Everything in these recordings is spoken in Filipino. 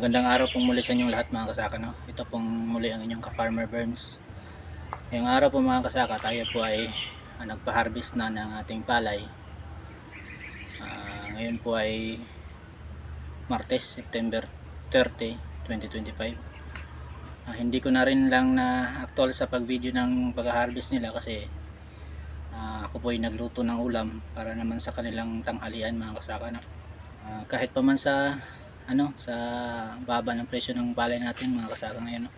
Magandang araw pong muli sa inyong lahat mga kasaka, no? Ito pong muli ang inyong ka-Farmer Berms. Ngayong araw po mga kasaka, tayo po ay nagpa-harvest na ng ating palay. Ngayon po ay Martes, September 30, 2025. Hindi ko na rin lang na actual sa pag-video ng pag-harvest nila kasi ako po ay nagluto ng ulam para naman sa kanilang tanghalian mga kasaka, no? Kahit pa man sa sa baba ng presyo ng palay natin mga kasaka ngayon, no?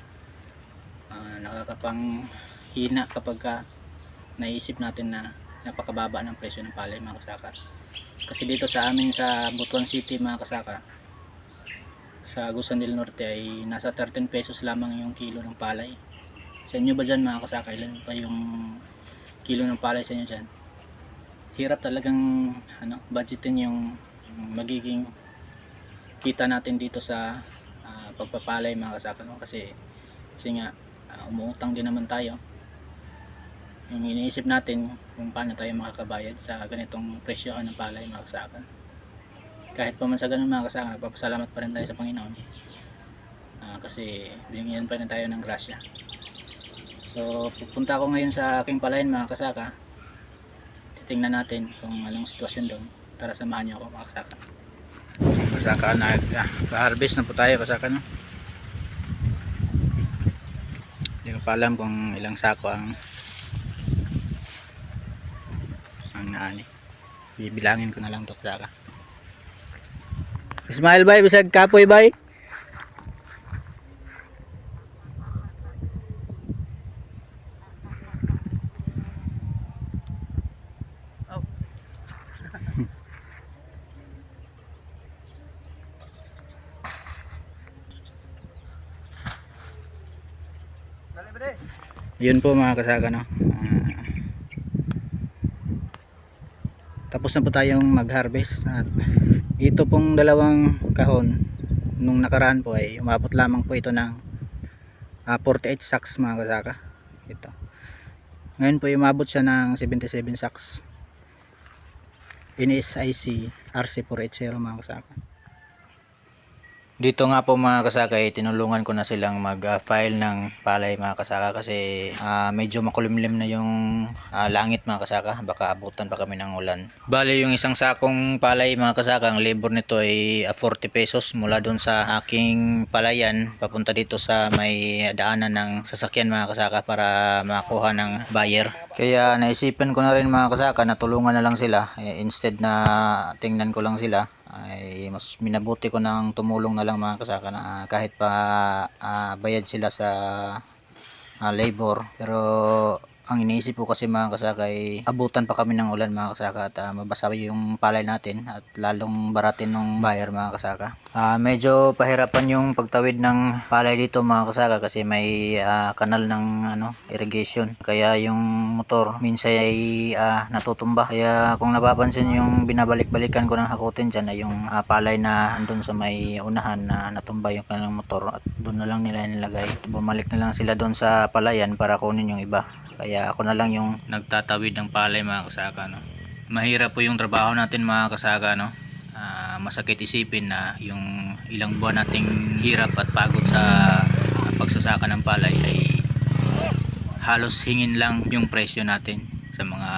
Nakakapang hina kapag naisip natin na napakababa ng presyo ng palay mga kasaka. Kasi dito sa amin sa Butuan City mga kasaka, sa Agusan del Norte ay nasa 13 pesos lamang yung kilo ng palay. Sa inyo ba dyan mga kasaka, ilan pa yung kilo ng palay sa inyo dyan? Hirap talagang budgetin yung magiging kita natin dito sa pagpapalay mga kasaka, no? Kasi nga umuutang din naman tayo. Yung iniisip natin kung paano tayo makakabayad sa ganitong presyo ng palay mga kasaka. Kahit pa man sa ganun mga kasaka, papasalamat pa rin tayo sa Panginoon, kasi binigyan pa rin tayo ng grasya. So pupunta ako ngayon sa aking palayan mga kasaka. Titingnan natin kung anong sitwasyon doon. Tara, samahan niyo ako mga kasaka. Kasaka, nag-harvest na po tayo kasaka, no? Hindi ko pa alam kung ilang sako ang naani. Bibilangin ko na lang to kasaka. Smile bay, bisag kapoy bay. Yun po mga kasaka, no? Tapos na po tayong mag-harvest at ito pong dalawang kahon nung nakaraan po ay umabot lamang po ito ng 48 sacks mga kasaka. Ito. Ngayon po umabot siya ng 77 sacks. NSIC RC480 mga kasaka. Dito nga po mga kasaka, tinulungan ko na silang mag-file ng palay mga kasaka kasi medyo makulimlim na yung langit mga kasaka, baka abutan pa kami ng ulan. Bale yung isang sakong palay mga kasaka, ang labor nito ay 40 pesos mula doon sa aking palayan papunta dito sa may daanan ng sasakyan mga kasaka para makuha ng buyer. Kaya naisipan ko na rin mga kasaka na tulungan na lang sila, instead na tingnan ko lang sila, ay mas minabuti ko ng tumulong na lang mga kasaka na kahit pa bayad sila sa labor. Pero ang iniisip ko kasi mga kasaka ay abutan pa kami ng ulan mga kasaka at mabasa yung palay natin at lalong baratin ng buyer mga kasaka. Medyo pahirapan yung pagtawid ng palay dito mga kasaka kasi may kanal ng irrigation, kaya yung motor minsan ay natutumba. Kaya kung napapansin yung binabalik-balikan ko ng hakutin dyan ay yung palay na andun sa may unahan na natumba yung kanilang motor at doon na lang nila nilagay. Bumalik na lang sila doon sa palayan para kunin yung iba. Kaya ako na lang yung nagtatawid ng palay mga kasaka, no? Mahirap po yung trabaho natin mga kasaka, no? Masakit isipin na yung ilang buwan nating hirap at pagod sa pagsasaka ng palay ay halos hingin lang yung presyo natin sa mga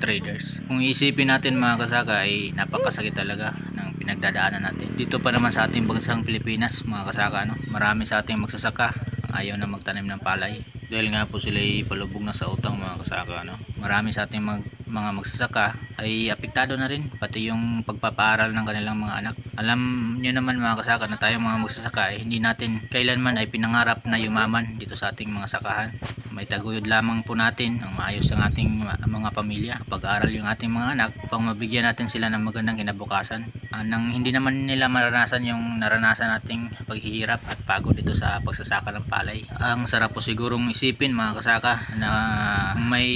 traders. Kung isipin natin mga kasaka ay napakasakit talaga ng pinagdadaanan natin. Dito pa naman sa ating bansang Pilipinas mga kasaka, no? Marami sa ating magsasaka ayaw na magtanim ng palay dahil nga po sila ay palubog na sa utang mga kasaka, no? Marami sa ating mga magsasaka ay apektado na rin pati yung pagpapaaral ng kanilang mga anak. Alam niyo naman mga kasaka na tayong mga magsasaka ay hindi natin kailanman ay pinangarap na yumaman dito sa ating mga sakahan. May taguyod lamang po natin ang maayos ng ating mga pamilya, pag-aaral yung ating mga anak upang mabigyan natin sila ng magandang kinabukasan, nang hindi naman nila maranasan yung naranasan nating paghihirap at pagod dito sa pagsasaka ng palay. Ang sarap po sigurong isipin mga kasaka na may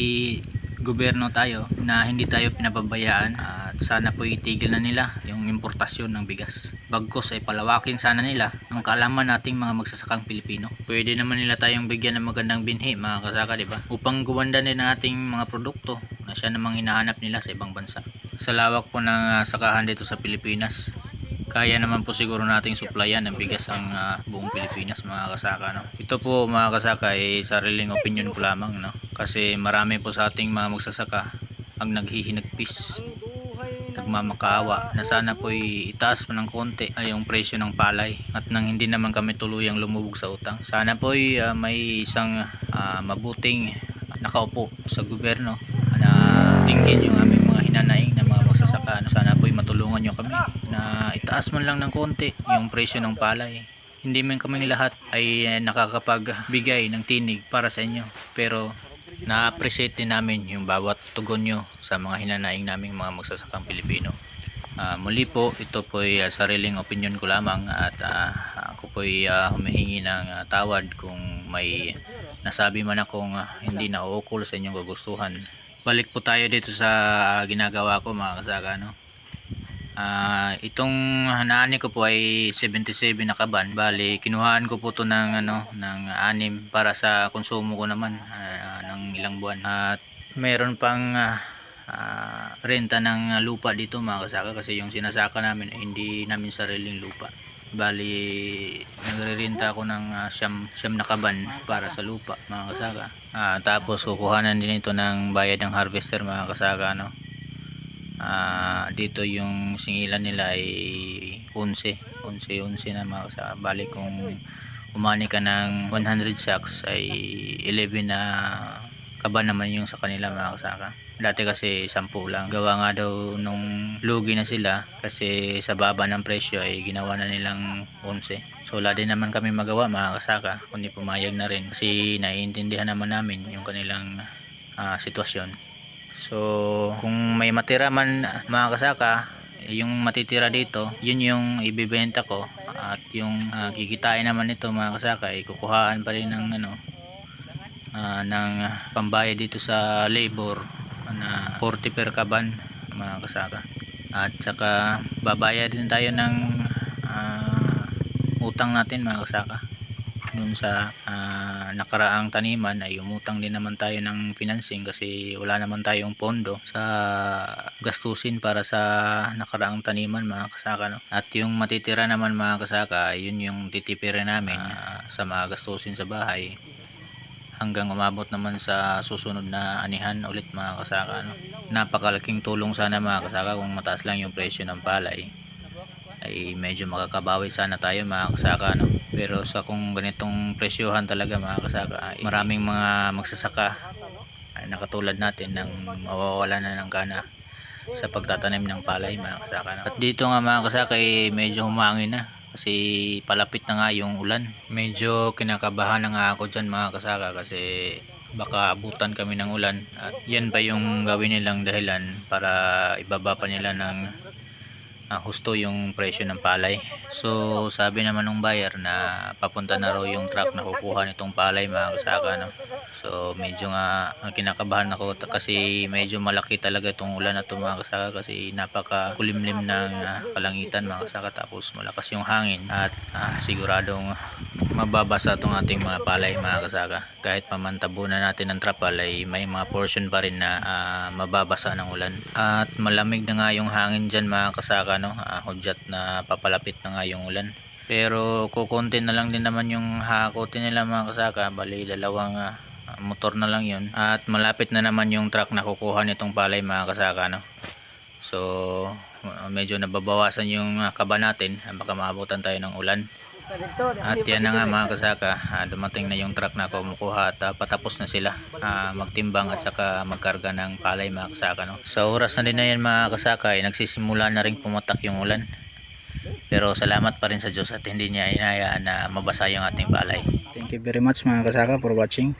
gobyerno tayo na hindi tayo pinababayaan at sana po itigil na nila yung importasyon ng bigas. Bagkus ay palawakin sana nila ang kaalaman nating mga magsasakang Pilipino. Pwede naman nila tayong bigyan ng magandang binhi mga kasaka, diba? Upang gumanda din ang ating mga produkto na siya namang hinahanap nila sa ibang bansa. Sa lawak po ng sakahan dito sa Pilipinas, kaya naman po siguro nating supplyan ng bigas ang buong Pilipinas mga kasaka, no? Ito po mga kasaka ay sariling opinion ko lamang, no? Kasi marami po sa ating mga magsasaka ang naghihinagpis, nagmamakaawa na sana po itaas pa ng konti ay yung presyo ng palay at nang hindi naman kami tuluyang lumubog sa utang. Sana po may isang mabuting nakaupo sa gobyerno na tingin yung aming mga hinanaing na mga magsasaka. Sana po matulungan nyo kami na itaas man lang ng konti yung presyo ng palay. Hindi man kaming lahat ay nakakapagbigay ng tinig para sa inyo, pero na-appreciate din namin yung bawat tugon nyo sa mga hinanaing naming mga magsasakang Pilipino. Muli po, ito po ay sariling opinion ko lamang at ako po ay humihingi ng tawad kung may nasabi man akong hindi nauukol sa inyong kagustuhan. Balik po tayo dito sa ginagawa ko mga kasaka, no? Itong hanaani ko po ay 77 na kaban. Bali, kinuhaan ko po to ng ng 6 para sa konsumo ko naman ng ilang buwan. At meron pang renta ng lupa dito mga kasaka, kasi yung sinasaka namin ay hindi namin sariling lupa. Bali, nagre-renta ako ng siyam na kaban para sa lupa mga kasaka. Tapos kukuhanan din ito ng bayad ng harvester mga kasaka, no? Dito yung singilan nila ay 11 na mga kasaka. Bali, kung umani ka ng 100 sacks ay 11 na kaban naman yung sa kanila mga kasaka. Dati kasi 10 lang. Gawa nga daw nung lugi na sila kasi sa baba ng presyo ay ginawa na nilang 11. So wala din naman kami magawa mga kasaka, kundi pumayag na rin kasi naiintindihan naman namin yung kanilang sitwasyon. So kung may matira man mga kasaka, yung matitira dito, yun yung ibibenta ko, at yung kikitain naman nito mga kasaka ay kukuhaan pa rin ng ng pambayad dito sa labor na 40 per kaban mga kasaka. At saka babayad din tayo ng utang natin mga kasaka. Dun sa nakaraang taniman ay umutang din naman tayo ng financing kasi wala naman tayong pondo sa gastusin para sa nakaraang taniman mga kasaka, no? At yung matitira naman mga kasaka, yun yung titipirin namin sa mga gastusin sa bahay hanggang umabot naman sa susunod na anihan ulit mga kasaka, no? Napakalaking tulong sana mga kasaka kung mataas lang yung presyo ng palay, ay medyo makakabawi sana tayo mga kasaka, no? Pero sa kung ganitong presyohan talaga mga kasaka, ay maraming mga magsasaka ay nakatulad natin nang mawawala na ng gana sa pagtatanim ng palay mga kasaka, no? At dito nga mga kasaka ay medyo humangin na kasi palapit na nga yung ulan. Medyo kinakabahan na nga ako dyan mga kasaka kasi baka abutan kami ng ulan, at yan pa yung gawin nilang dahilan para ibaba pa nila ng husto yung presyo ng palay. So sabi naman ng buyer na papunta na raw yung truck na kukuha nitong palay mga kasaka, no? So medyo nga kinakabahan ako kasi medyo malaki talaga itong ulan na ito mga kasaka, kasi napaka kulimlim ng kalangitan mga kasaka, tapos malakas yung hangin at siguradong mababasa itong ating mga palay mga kasaka. Kahit pamantabunan natin ng trapal ay may mga portion pa rin na mababasa ng ulan. At malamig na nga yung hangin dyan mga kasaka, no? Hudyat na papalapit na nga yung ulan. Pero kukunti na lang din naman yung hakotin nila mga kasaka. Bali dalawang motor na lang yun. At malapit na naman yung truck na kukuha nitong palay mga kasaka, no? So medyo nababawasan yung kaba natin, baka maabutan tayo ng ulan. At yan na nga mga kasaka, dumating na yung truck na kumukuha at patapos na sila magtimbang at saka magkarga ng palay mga kasaka, no? Sa oras na din na yan mga kasaka ay nagsisimula na rin pumatak yung ulan, pero salamat pa rin sa Diyos at hindi niya inayaan na mabasa yung ating palay. Thank you very much mga kasaka for watching.